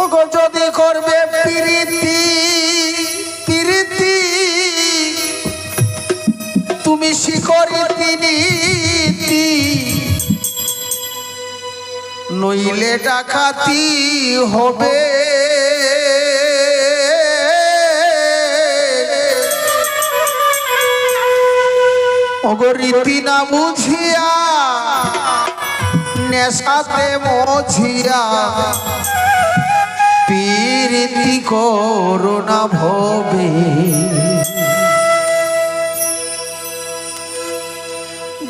ওগো যদি করবে প্রীতি প্রীতি তুমি শিকরিতি নীতি নইলে ডাকাতি হবে ওগো রীতি না বুঝিয়া নেশাতে মজিয়া প্রীতি করো না ভবে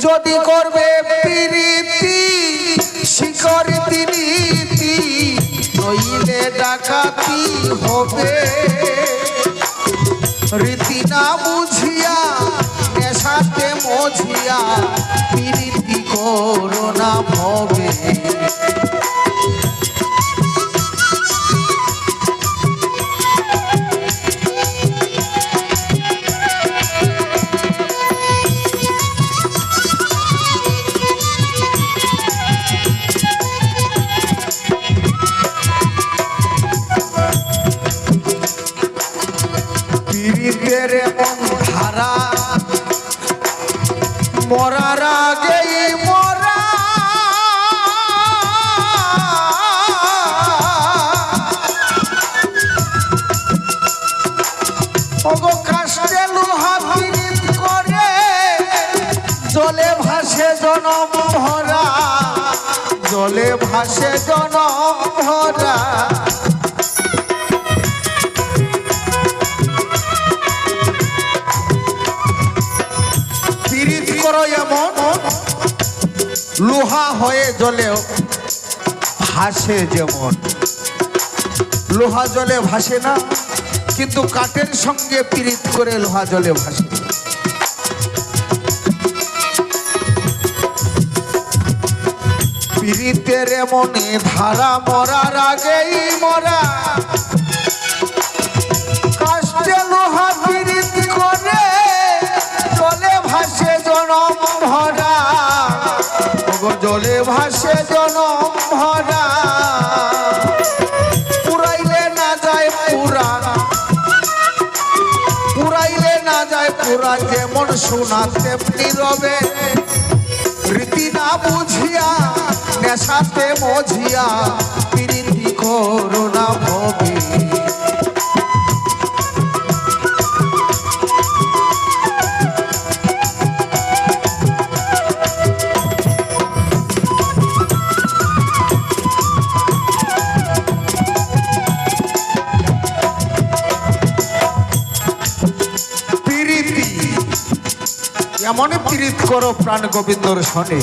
যদি করবে প্রীতি শিকরিতি নীতি নইলে ডাকাতি হবে রীতি না বুঝিয়া নেশাতে মজিয়া প্রীতি করো না ভবে পীড়িতের মন ধারা মরার আগেই মরা ওগো কাষ্টে লোহা পীড়িত করে জলে ভাসে জনম ভরা জলে ভাসে জনম ভরা লোহা হয়ে জলে ভাসে যেমন লোহা জলে ভাসে না কিন্তু কাঠের সঙ্গে পীড়িত করে লোহা জলে ভাসে পীড়িতের মনে ধারা মরার আগেই মরা কাষ্টে লোহা পীড়িত করে জলে ভাসে জনম ভরা জলে ভাসে জনম ভরা পুরাইলে না যায় পুরা পুরাইলে না যায় পুরা যেমন সোনা তেমনি রবে রীতি না বুঝিয়া নেশাতে মজিয়া প্রীতি করো না ভবে এমনই প্রীত করো প্রাণ গোবিন্দর শনে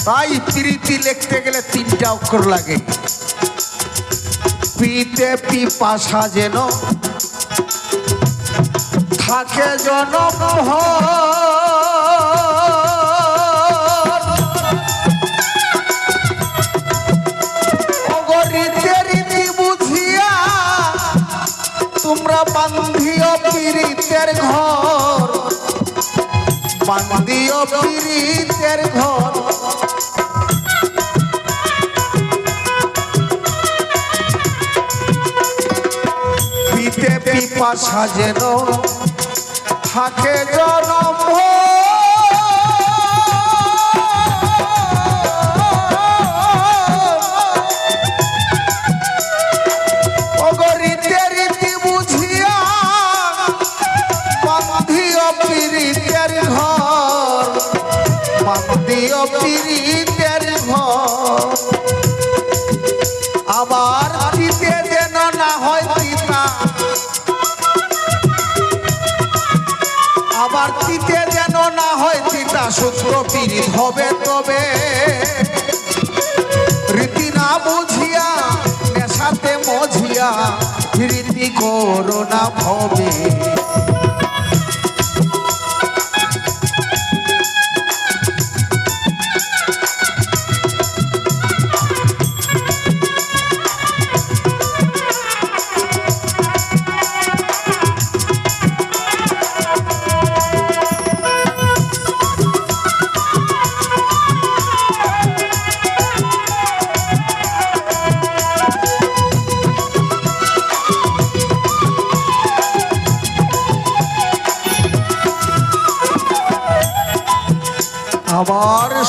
তাই প্রীতি লিখতে গেলে 3টা অক্ষর লাগে পিতে পিপাসা যেন থাকে জনম রীতি বুঝিয়া তোমরা বান্ধিও পীড়িতের ঘর বান্ধিও পীড়িতের ঘর পিতে পিপাসা যেন থাকে জনম পীড়িতের ঘর আবার দিতে যেন না হয় পিতা আবার দিতে যেন না হয় পিতা সূত্র পীড়িত হবে তবে রীতি না বুঝিয়া নেশাতে মজিয়া প্রীতি করো না ভবে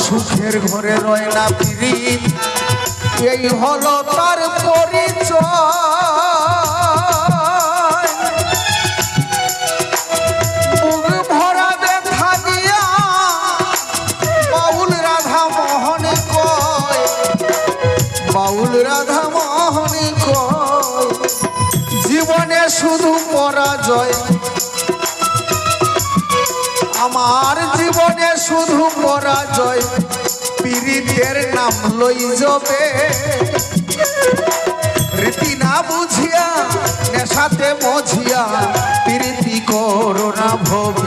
সুখের ঘরে রয় না পীড়িত, এই হলো তার পরিচয়। বুক ভরা ব্যথা দিয়া বাউল রাধা মোহন কয়, বাউল রাধা মোহন কয়, জীবনে শুধু পরাজয়, আমার জীবনে শুধু পরাজয়, পীড়িতের নাম লই যাবে। রীতি না বুঝিয়া নেশাতে মজিয়া, প্রীতি করো না ভবে।